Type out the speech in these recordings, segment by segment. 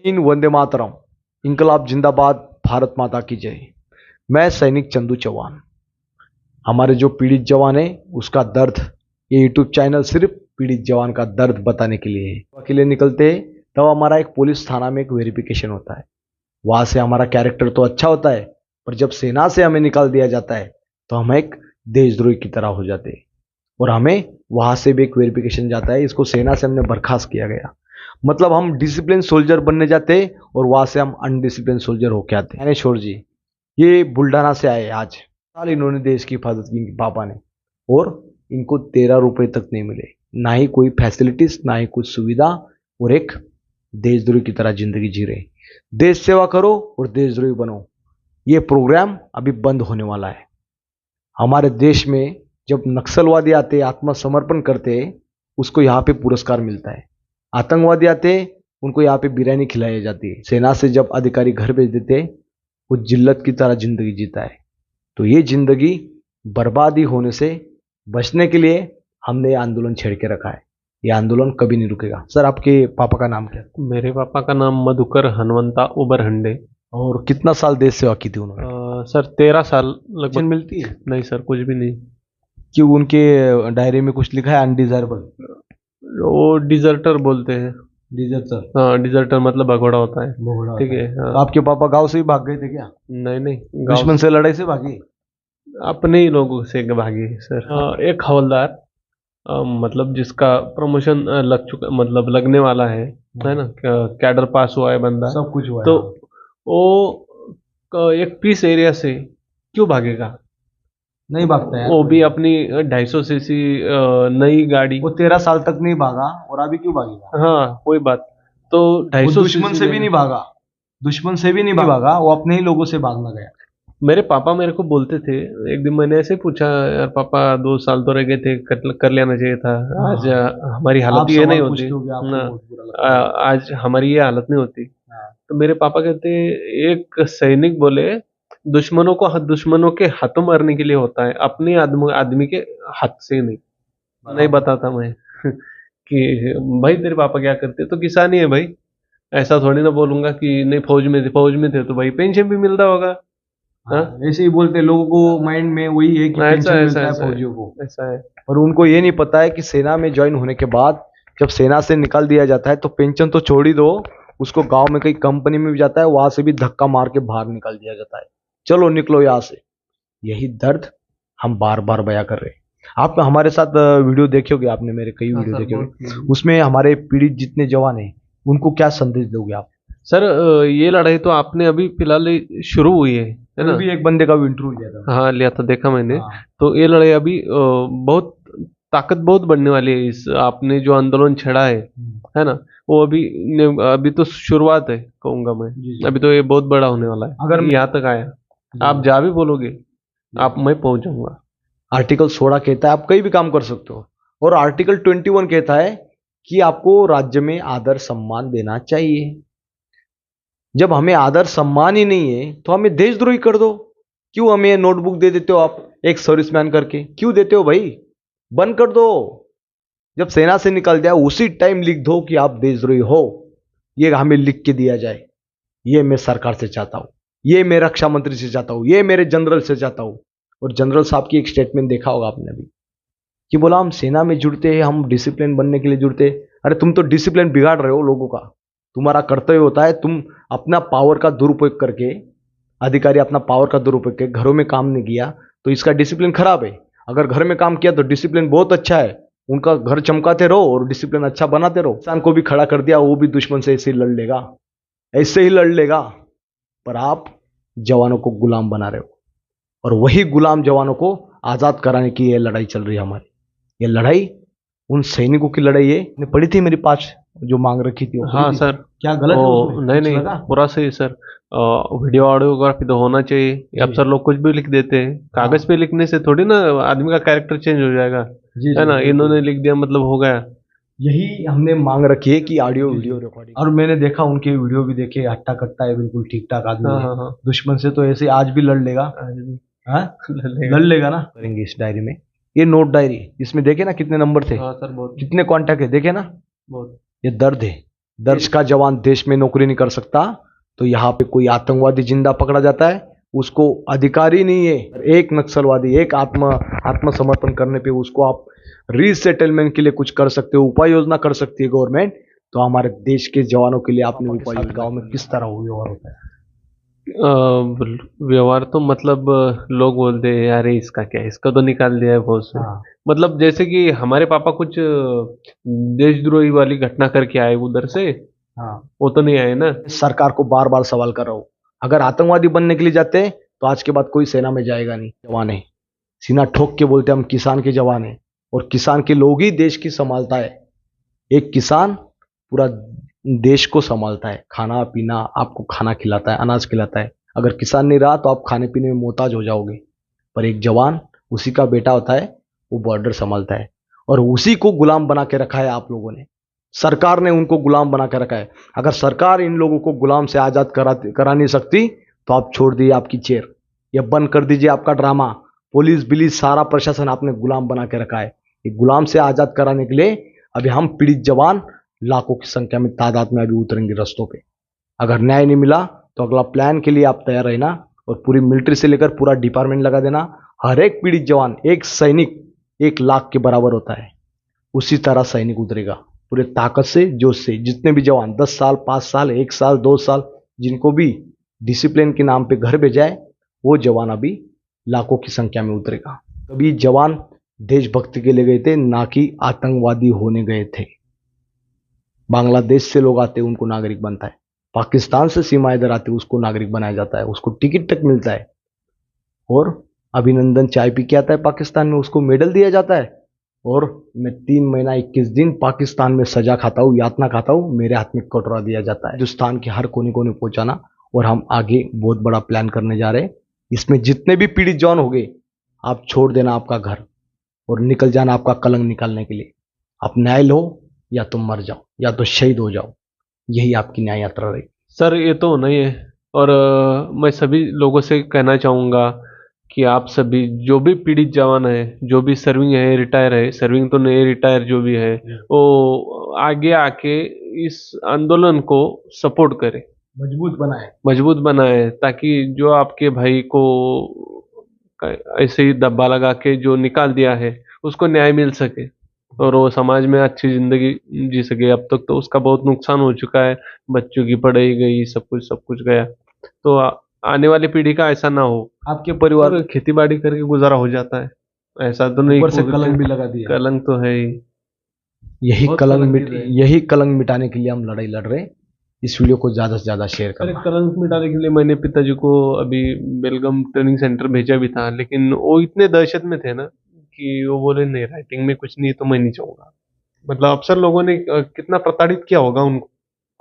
इन वंदे मातरम, इंकलाब जिंदाबाद, भारत माता की जय। मैं सैनिक चंदू चौहान। हमारे जो पीड़ित जवान है उसका दर्द, ये यूट्यूब चैनल सिर्फ पीड़ित जवान का दर्द बताने के लिए है। अकेले निकलते हैं तब हमारा एक पुलिस थाना में एक वेरिफिकेशन होता है। वहां से हमारा कैरेक्टर तो अच्छा होता है, पर जब सेना से हमें निकाल दिया जाता है तो हम एक देशद्रोही की तरह हो जाते हैं। और हमें वहां से भी एक वेरिफिकेशन जाता है, इसको सेना से हमने बर्खास्त किया गया। मतलब हम डिसिप्लिन सोल्जर बनने जाते और वहां से हम अनडिसिप्लिन सोल्जर होके आते। ज्ञानेश्वर जी ये बुल्ढाना से आए, आज साल इन्होंने देश की हिफाजत की इनके पापा ने, और इनको 13 रुपए तक नहीं मिले, ना ही कोई फैसिलिटीज, ना ही कुछ सुविधा, और एक देशद्रोही की तरह जिंदगी जी रहे। देश सेवा करो और देशद्रोही बनो, ये प्रोग्राम अभी बंद होने वाला है। हमारे देश में जब नक्सलवादी आते, आत्मसमर्पण करते, उसको यहाँ पे पुरस्कार मिलता है। आतंकवादी आते, उनको यहाँ पे बिरयानी खिलाई जाती है। सेना से जब अधिकारी घर भेज देते, वो जिल्लत की तरह जिंदगी जीता है। तो ये जिंदगी बर्बादी होने से बचने के लिए हमने ये आंदोलन छेड़ के रखा है। ये आंदोलन कभी नहीं रुकेगा। सर आपके पापा का नाम क्या है? मेरे पापा का नाम मधुकर हनुमंता उबरहंडे। और कितना साल देश सेवा की थी उन्होंने? सर 13 साल पेंशन लगभग। मिलती है? नहीं सर, कुछ भी नहीं। क्यों, उनके डायरी में कुछ लिखा है अनडिजायरेबल? वो डिजर्टर बोलते हैं। डिजर्टर? हाँ, डिजर्टर मतलब भगोड़ा होता है। भगोड़ा ठीक होता है, है। हाँ। तो आपके पापा गांव से ही भाग गए थे क्या? नहीं नहीं, गाँव दुश्मन से लड़ाई से भागे? अपने ही लोगों से भागे सर। एक हवलदार, मतलब जिसका प्रमोशन लग चुका, मतलब लगने वाला है ना, कैडर पास हुआ है बंदा। सब कुछ हुआ है, तो हाँ। वो एक पीस एरिया से क्यों भागेगा? नहीं भागता यार वो कोई। भी अपनी 250 सीसी नई गाड़ी। वो 13 साल तक नहीं भागा, और अभी क्यों भागेगा? हाँ, कोई बात। तो वो 250 दुश्मन सीसी से भी नहीं भागा, दुश्मन से भी नहीं भागा, वो अपने ही लोगों से भागना गया। मेरे पापा मेरे को बोलते थे। एक दिन मैंने ऐसे पूछा, यार पापा 2 साल तो रह गए थे, कर लेना चाहिए था। आज हमारी आप हालत ये नहीं सवाल होती पूछते हो कि आपको ना। बहुत बुरा लगता है। आज हमारी ये हालत नहीं होती। हाँ। तो मेरे पापा कहते, एक सैनिक बोले, दुश्मनों के हाथों मारने के लिए होता है, अपने आदमी के हाथ से नहीं। नहीं बताता मैं कि भाई तेरे पापा क्या करते, तो किसान ही है भाई। ऐसा थोड़ी ना बोलूंगा कि नहीं, फौज में थे तो भाई पेंशन भी मिलता होगा। हाँ, ऐसे ही बोलते, लोगों को माइंड में वही है कि ऐसा पेंशन ऐसा मिलता है ऐसा है, फौजियों को। ऐसा है। और उनको ये नहीं पता है कि सेना में ज्वाइन होने के बाद जब सेना से निकाल दिया जाता है तो पेंशन तो छोड़ ही दो, उसको गांव में कहीं कंपनी में भी जाता है, वहां से भी धक्का मार के बाहर निकाल दिया जाता है। चलो निकलो यहाँ से। यही दर्द हम बार बार बयां कर रहे हैं। आप हमारे साथ वीडियो देखे होगे, आपने मेरे कई हाँ वीडियो सर, देखे बहुत होंगे। उसमें हमारे पीड़ित जितने जवान हैं उनको क्या संदेश दोगे आप? सर, ये लड़ाई तो आपने अभी फिलहाल ही शुरू हुई है ना? भी एक बंदे का इंटरव्यू लिया था। हाँ, लिया था, देखा मैंने। हाँ। तो ये लड़ाई अभी बहुत ताकत बहुत बढ़ने वाली है। इस आपने जो आंदोलन छेड़ा है ना, वो अभी तो शुरुआत है कहूंगा मैं। जी जी। अभी तो ये बहुत बड़ा होने वाला है। अगर यहाँ तक आया, आप जा भी बोलोगे, आप मैं पहुंच जाऊंगा। आर्टिकल 16 कहता है आप कहीं भी काम कर सकते हो, और आर्टिकल 21 कहता है कि आपको राज्य में आदर सम्मान देना चाहिए। जब हमें आदर सम्मान ही नहीं है तो हमें देशद्रोही कर दो। क्यों हमें नोटबुक दे देते हो आप एक सर्विसमैन करके? क्यों देते हो भाई? बंद कर दो। जब सेना से निकल जाए उसी टाइम लिख दो कि आप देशद्रोही हो। ये हमें लिख के दिया जाए। ये मैं सरकार से चाहता हूं, ये मैं रक्षा मंत्री से चाहता हूं, ये मेरे जनरल से चाहता हूं। और जनरल साहब की एक स्टेटमेंट देखा होगा आपने अभी, कि बोला हम सेना में जुड़ते हैं, हम डिसिप्लिन बनने के लिए जुड़ते हैं। अरे तुम तो डिसिप्लिन बिगाड़ रहे हो लोगों का। तुम्हारा कर्तव्य होता है, तुम अपना पावर का दुरुपयोग करके, अधिकारी अपना पावर का दुरुपयोग करके घरों में काम नहीं किया तो इसका डिसिप्लिन खराब है। अगर घर में काम किया तो डिसिप्लिन बहुत अच्छा है। उनका घर चमकाते रहो और डिसिप्लिन अच्छा बनाते रहो। किसान को भी खड़ा कर दिया, वो भी दुश्मन से ऐसे ही लड़ लेगा, ऐसे ही लड़ लेगा। पर आप जवानों को गुलाम बना रहे हो, और वही गुलाम जवानों को आजाद कराने की ये लड़ाई चल रही है हमारी। ये लड़ाई उन सैनिकों की लड़ाई है। ने पढ़ी थी मेरी 5 जो मांग रखी थी, वो पढ़ी हाँ थी? सर। क्या गलत है उसमें? नहीं कुछ नहीं, लगा? पूरा सही सर। वीडियो ऑडियोग्राफी तो होना चाहिए। अब जी। सर लोग कुछ भी लिख देते हैं, कागज पे लिखने से थोड़ी ना आदमी का कैरेक्टर चेंज हो जाएगा। जी है जी, ना, बिल्कुल। इन्होंने लिख दिया मतलब हो गया। यही हमने मांग रखी है कि ऑडियो वीडियो रिकॉर्डिंग। और मैंने देखा उनके वीडियो भी देखे, हट्टा कट्टा है, बिल्कुल ठीक ठाक आदमी हाँ है। हाँ हाँ। दुश्मन से तो ऐसे आज भी लड़ लेगा। आज भी हाँ? लड़ेगा। लड़ लेगा ना। करेंगे इस डायरी में, ये नोट डायरी, इसमें देखे ना कितने नंबर थे, हाँ सर, बहुत कितने कॉन्टैक्ट है, देखे ना। बहुत। ये दर्द है, देश का जवान देश में नौकरी नहीं कर सकता, तो यहाँ पे कोई आतंकवादी जिंदा पकड़ा जाता है, उसको अधिकार ही नहीं है। एक नक्सलवादी एक आत्मसमर्पण करने पे उसको आप रीसेटलमेंट के लिए कुछ कर सकते हो, उपाय योजना कर सकती है गवर्नमेंट। तो हमारे देश के जवानों के लिए आपने उपाय योजना गाँव में किस तरह व्यवहार होता है? व्यवहार तो मतलब लोग बोलते हैं यार इसका क्या है, इसका तो निकाल दिया है फौज से। हाँ मतलब जैसे कि हमारे पापा कुछ देशद्रोही वाली घटना करके आए उधर से, हाँ, वो तो नहीं आए ना। सरकार को बार बार सवाल कर रहा हूँ, अगर आतंकवादी बनने के लिए जाते हैं तो आज के बाद कोई सेना में जाएगा नहीं। जवान है, सीना ठोक के बोलते हम किसान के जवान हैं, और किसान के लोग ही देश की संभालता है। एक किसान पूरा देश को संभालता है, खाना पीना आपको खाना खिलाता है, अनाज खिलाता है। अगर किसान नहीं रहा तो आप खाने पीने में मोहताज हो जाओगे। पर एक जवान उसी का बेटा होता है, वो बॉर्डर संभालता है, और उसी को गुलाम बना के रखा है आप लोगों ने। सरकार ने उनको गुलाम बना के रखा है। अगर सरकार इन लोगों को गुलाम से आजाद करा नहीं सकती तो आप छोड़ दिए आपकी चेयर, या बंद कर दीजिए आपका ड्रामा। पुलिस बिलिस सारा प्रशासन आपने गुलाम बना के रखा है। ये गुलाम से आजाद कराने के लिए अभी हम पीड़ित जवान लाखों की संख्या में तादाद में अभी उतरेंगे रस्तों पे। अगर न्याय नहीं मिला तो अगला प्लान के लिए आप तैयार रहना, और पूरी मिलिट्री से लेकर पूरा डिपार्टमेंट लगा देना। हर एक पीड़ित जवान एक सैनिक 1 लाख के बराबर होता है, उसी तरह सैनिक उतरेगा पूरे ताकत से, जोश से। जितने भी जवान 10 साल 5 साल 1 साल 2 साल जिनको भी डिसिप्लिन के नाम पे घर भेजा है, वो जवान अभी लाखों की संख्या में उतरेगा। कभी जवान देशभक्ति के लिए गए थे, ना कि आतंकवादी होने गए थे। बांग्लादेश से लोग आते हैं, उनको नागरिक बनता है। पाकिस्तान से सीमा इधर आते, उसको नागरिक बनाया जाता है, उसको टिकट तक मिलता है। और अभिनंदन चाय पी के आता है पाकिस्तान में, उसको मेडल दिया जाता है। और मैं 3 महीना 21 दिन पाकिस्तान में सजा खाता हूँ, यातना खाता हूँ, मेरे हाथ में कटोरा दिया जाता है। हिंदुस्तान के हर कोने कोने पहुंचाना, और हम आगे बहुत बड़ा प्लान करने जा रहे हैं। इसमें जितने भी पीड़ित जवान हो गए, आप छोड़ देना आपका घर और निकल जाना आपका कलंक निकालने के लिए। आप न्याय लो, या तो मर जाओ, या तो शहीद हो जाओ। यही आपकी न्याय यात्रा रही। सर ये तो नहीं है। और मैं सभी लोगों से कहना चाहूँगा कि आप सभी जो भी पीड़ित जवान है, जो भी सर्विंग है, रिटायर है, सर्विंग तो नहीं, रिटायर जो भी है, वो आगे आके इस आंदोलन को सपोर्ट करे, मजबूत बनाए, ताकि जो आपके भाई को ऐसे ही दब्बा लगा के जो निकाल दिया है उसको न्याय मिल सके, और वो समाज में अच्छी जिंदगी जी सके। अब तक तो उसका बहुत नुकसान हो चुका है, बच्चों की पढ़ाई गई, सब कुछ गया। तो आने वाली पीढ़ी का ऐसा ना हो। आपके परिवार खेती बाड़ी करके गुजारा हो जाता है, ऐसा तो नहीं। ऊपर से कलंक भी लगा दिया। कलंक तो है ही। यही कलंक मिटाने के लिए हम लड़ाई लड़ रहे हैं। इस वीडियो को ज्यादा से ज्यादा शेयर करना। कलंक मिटाने के लिए मैंने पिताजी को अभी बेलगाम ट्रेनिंग सेंटर भेजा भी था, लेकिन वो इतने दहशत में थे ना कि वो बोले नहीं, राइटिंग में कुछ नहीं तो मैं नहीं चाहूंगा। मतलब अफसर लोगों ने कितना प्रताड़ित किया होगा उनको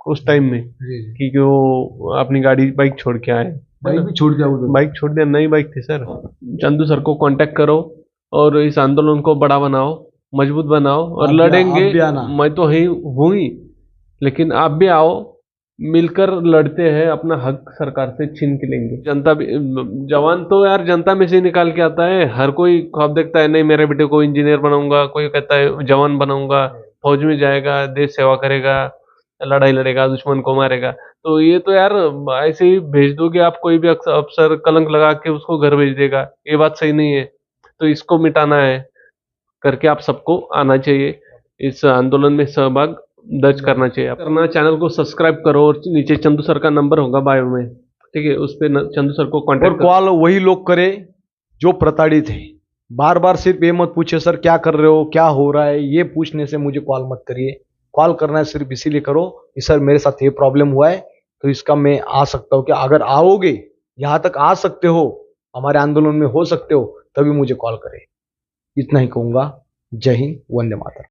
उस टाइम में, कि वो अपनी गाड़ी बाइक छोड़ के आए। बाइक भी छोड़ दिया उधर। बाइक छोड़ दिया, नई बाइक थी सर। चंदू सर को कांटेक्ट करो और इस आंदोलन को बड़ा बनाओ, मजबूत बनाओ, और लड़ेंगे। मैं तो हूँ ही, लेकिन आप भी आओ, मिलकर लड़ते हैं, अपना हक सरकार से छीन के लेंगे। जनता भी, जवान तो यार जनता में से निकाल के आता है। हर कोई ख्वाब देखता है, नहीं मेरे बेटे को इंजीनियर बनाऊंगा, कोई कहता है जवान बनाऊंगा, फौज में जाएगा, देश सेवा करेगा, लड़ाई लड़ेगा, दुश्मन को मारेगा। तो ये तो यार ऐसे ही भेज दोगे आप, कोई भी अफसर कलंक लगा के उसको घर भेज देगा, ये बात सही नहीं है। तो इसको मिटाना है करके आप सबको आना चाहिए, इस आंदोलन में सहभाग दर्ज करना चाहिए। अपना चैनल को सब्सक्राइब करो, और नीचे चंदू सर का नंबर होगा बायो में, ठीक है, उस पर चंदू सर को कांटेक्ट करो। कॉल वही लोग करे जो प्रताड़ित है। बार बार सिर्फ ये मत पूछे सर क्या कर रहे हो, क्या हो रहा है, ये पूछने से मुझे कॉल मत करिए। कॉल करना है सिर्फ इसीलिए करो कि सर मेरे साथ ये प्रॉब्लम हुआ है, तो इसका मैं आ सकता हूँ क्या? अगर आओगे, यहाँ तक आ सकते हो, हमारे आंदोलन में हो सकते हो, तभी मुझे कॉल करें। इतना ही कहूंगा। जय हिंद, वंदे मातरम।